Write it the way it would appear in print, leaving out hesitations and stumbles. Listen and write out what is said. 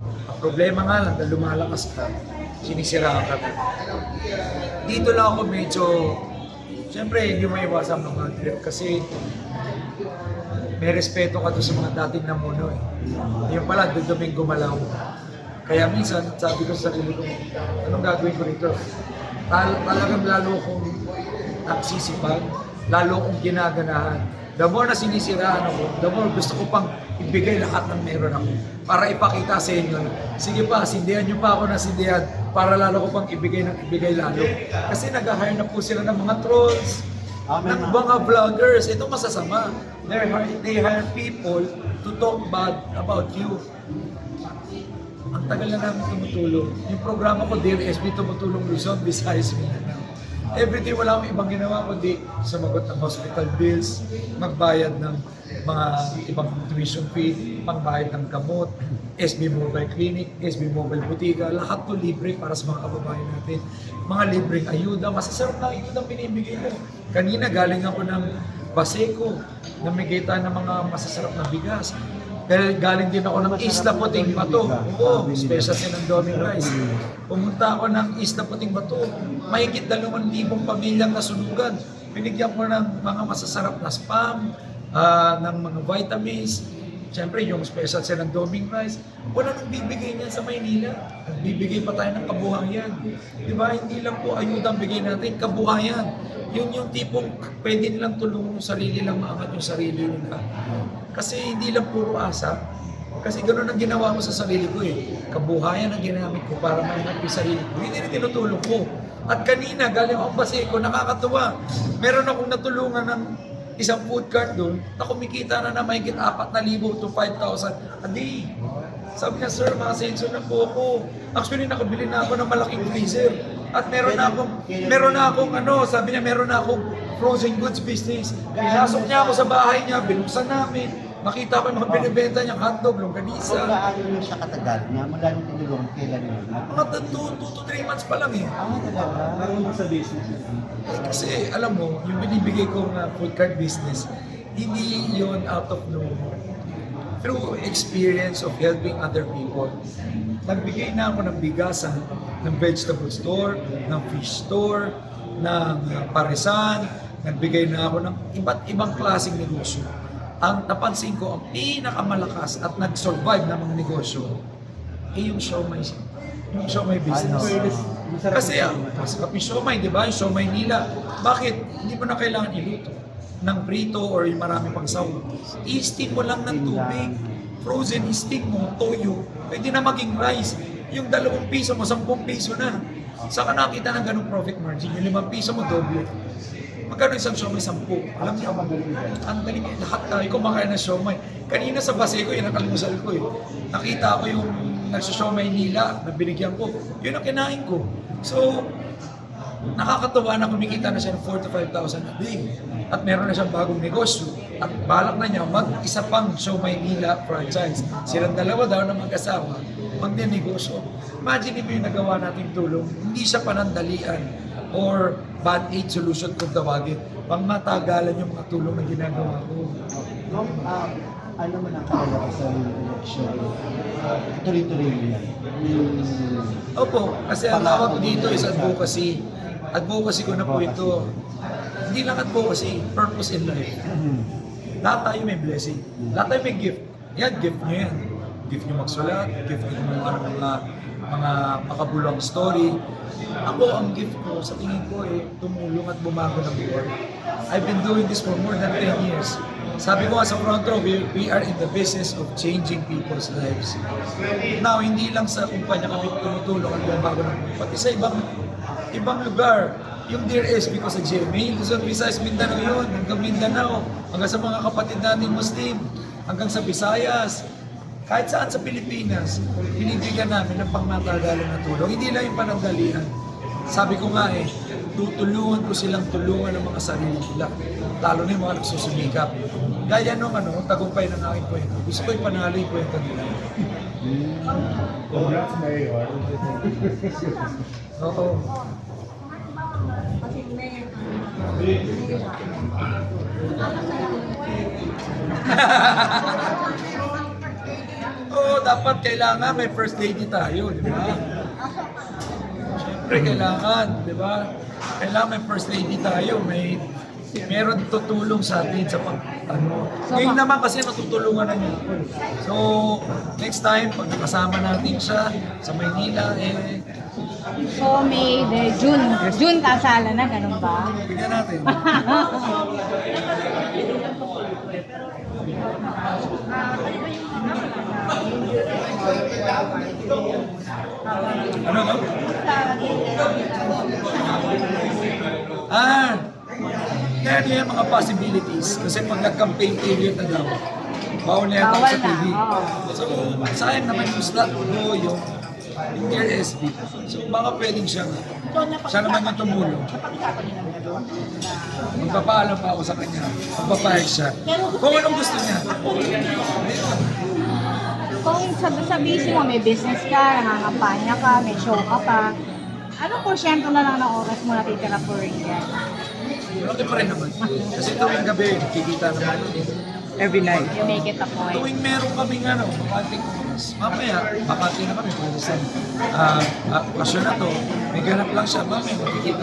Ang problema nga lang, na lumalakas ka, sinisiraan ka. Dito lang ako medyo, siyempre hindi mo iwasan ng mga trip kasi may respeto ka doon sa mga dating namuno eh. Yung pala, duduming gumalaw. Kaya minsan, sabi ko sa sarili ko, anong gagawin ko rito? Talagang lalo kong nagsisipag, lalo kong ginaganahan. The more na sinisiraan ako, the more gusto ko pang ibigay lahat ng meron ako para ipakita sa inyo. Sige pa, sindihan nyo pa ako na sindihan para lalo ko pang ibigay ng ibigay lalo. Kasi nag-hire na po sila ng mga trolls, ng mga vloggers. Ito masasama. They hire people to talk bad about you. Ang tagal na namin tumutulong. Yung programa ko, Dear SB, tumutulong Luzon, Visayas, Mindanao. Everyday wala akong ibang ginawa kundi sumagot ng hospital bills, magbayad ng mga ibang tuition fee, pangbayad ng gamot, SB Mobile Clinic, SB Mobile Butika, lahat to libre para sa mga kababayan natin. Mga libreng ayuda, masasarap na ayuda binibigay ko. Kanina galing ako ng Baseco, namigay tayo ng mga masasarap na bigas. Dahil galing din ako ng Isla Puting Bato. Oo, special sinandoming rice. Pumunta ako ng Isla Puting Bato. Mahigit 2,000 pamilyang nasunugan. Binigyan ko ng mga masasarap na spam, ng mga vitamins. Siyempre, yung special sinandoming rice. Wala nang bibigay niyan sa Maynila. Nagbibigay pa tayo ng kabuhayan. Di ba? Hindi lang po ayuda ang bigay natin, kabuhayan. Yun yung tipong pwede nilang tulungan yung sarili lang, maangat yung sarili nila. Kasi hindi lang puro asa. Kasi ganoon ang ginawa ko sa sarili ko eh. Kabuhayan ang ginamit ko para maangat yung sarili ko. Hindi rin tinutulong ko. At kanina, galing akong Baseco, nakakatuwa. Meron akong natulungan ng isang food cart doon na kumikita na mahigit 4,000 to 5,000 a day. Sabi niya, sir, makasenso na po ako. Actually, nakabili na ako ng malaking freezer. At meron na akong sabi niya, meron na akong frozen goods business. Pinasok niya ako sa bahay niya, binuksan namin. Nakita ko yung mga binibenta niyang hotdog, longganisa. Kung gaano niyo siya katagal niya, mula nung tinulong, kailan yun? Mga 2 to 3 months pa lang eh. Talaga? Marunong sa business. Kasi alam mo, yung binibigay kong food cart business, hindi yon out of nowhere. Through experience of helping other people. Nagbigay na ako ng bigasan, ng vegetable store, ng fish store, ng parisan, nagbigay na ako ng iba't ibang klaseng negosyo. Ang napansin ko, ang pinakamalakas at nag-survive na mga negosyo, yung siomai business. Kasi masarap yung siomai, di ba? Yung siomai nila. Bakit? Hindi mo na kailangan iluto ng prito or yung marami pang sawo. I-steam mo lang ng tubig. Frozen, i-steam mo, toyo. Pwede na maging rice. Yung 2 piso mo, 10 piso na. Saka nakita ng ganung profit margin. Yung 5 piso mo, doble. Magkano isang siomai? 10. Alam niyo, ang galing. Lahat tayo kumakain ng siomai. Kanina sa Baseco, yun ang kalmusal ko eh. Nakita ko yung nagsusiomai nila na binigyan ko. Yun ang kinain ko. So, nakakatuwa na kumikita na siya ng 4,000 to 5,000 a day. At meron na siyang bagong negosyo. At balak na niya mag-isa pang siomai nila franchise. Silang dalawa daw na mag-asawa, magnenegosyo. Imagine mo yung nagawa nating tulong. Hindi siya panandalian or band-aid solution kung tawagin. Pangmatagalan yung mga tulong na ginagawa ko. Ano man ang kaya sa election? Tuloy-tuloy mo yan. Opo, kasi ang tawag ko dito is advocacy. Advocacy ko na po ito. Hindi lang advocacy, purpose in life. Lahat tayo may blessing. Lahat tayo may gift. Yan, gift nyo yan. Gift nyo magsulat, gift nyo mga makabulong story. Ako, ang gift ko, sa tingin ko tumulong at bumago ng buwan. I've been doing this for more than 10 years. Sabi ko nga sa front row, we are in the business of changing people's lives. Now, hindi lang sa kumpanya kami tumutulong at bumago ng buwan, pati sa ibang lugar. Yung Dear SB ko sa GMA, Luzon, Visayas, Mindanao yun, hanggang Mindanao, hanggang sa mga kapatid natin Muslim, hanggang sa Visayas, kahit saan sa Pilipinas, binibigyan namin ng pangmatagalan na tulong. Hindi lang yung panandalian. Sabi ko nga tutulungan ko silang tulungan ng mga sarili nila, lalo na yung mga nagsusumikap. Gaya nung tagumpay ng aking kwento. Gusto ko ipanalo yung kwento nila. Congrats, Mayor. Oo. Oo, dapat kailangan may first lady tayo, di ba? Siyempre, kailangan, di ba? Kailangan may first lady tayo, meron tutulong sa atin sa ngayon naman kasi natutulungan na niya ako. So, next time, pag nakasama natin siya sa Maynila, So, May, June kasala na, ganun ba? bigyan natin. Ano, no? Kaya ano yung mga possibilities? Kasi pag nag-campaign period na daw, bawal na yata Bawal sa TV. na, oo. So, sayang naman yung slot ko, yung Dear SB. So, baka pwedeng siya naman yung tumulong. Magpapaalam pa ako sa kanya. Magpapahig siya. Kung anong gusto niya. Kung sa busy mo, may business ka, nangangampanya ka, may show ka pa, anong porsyento na lang ng oras mo natitira for weekend? Malaki pa rin naman. Kasi tuwing gabi, nakikita naman. Every night. You make it a point. Tuwing meron kaming bakanting oras, mamaya, bakante na kami. Kung isang okasyon na to, may ganap lang siya, mamaya makikita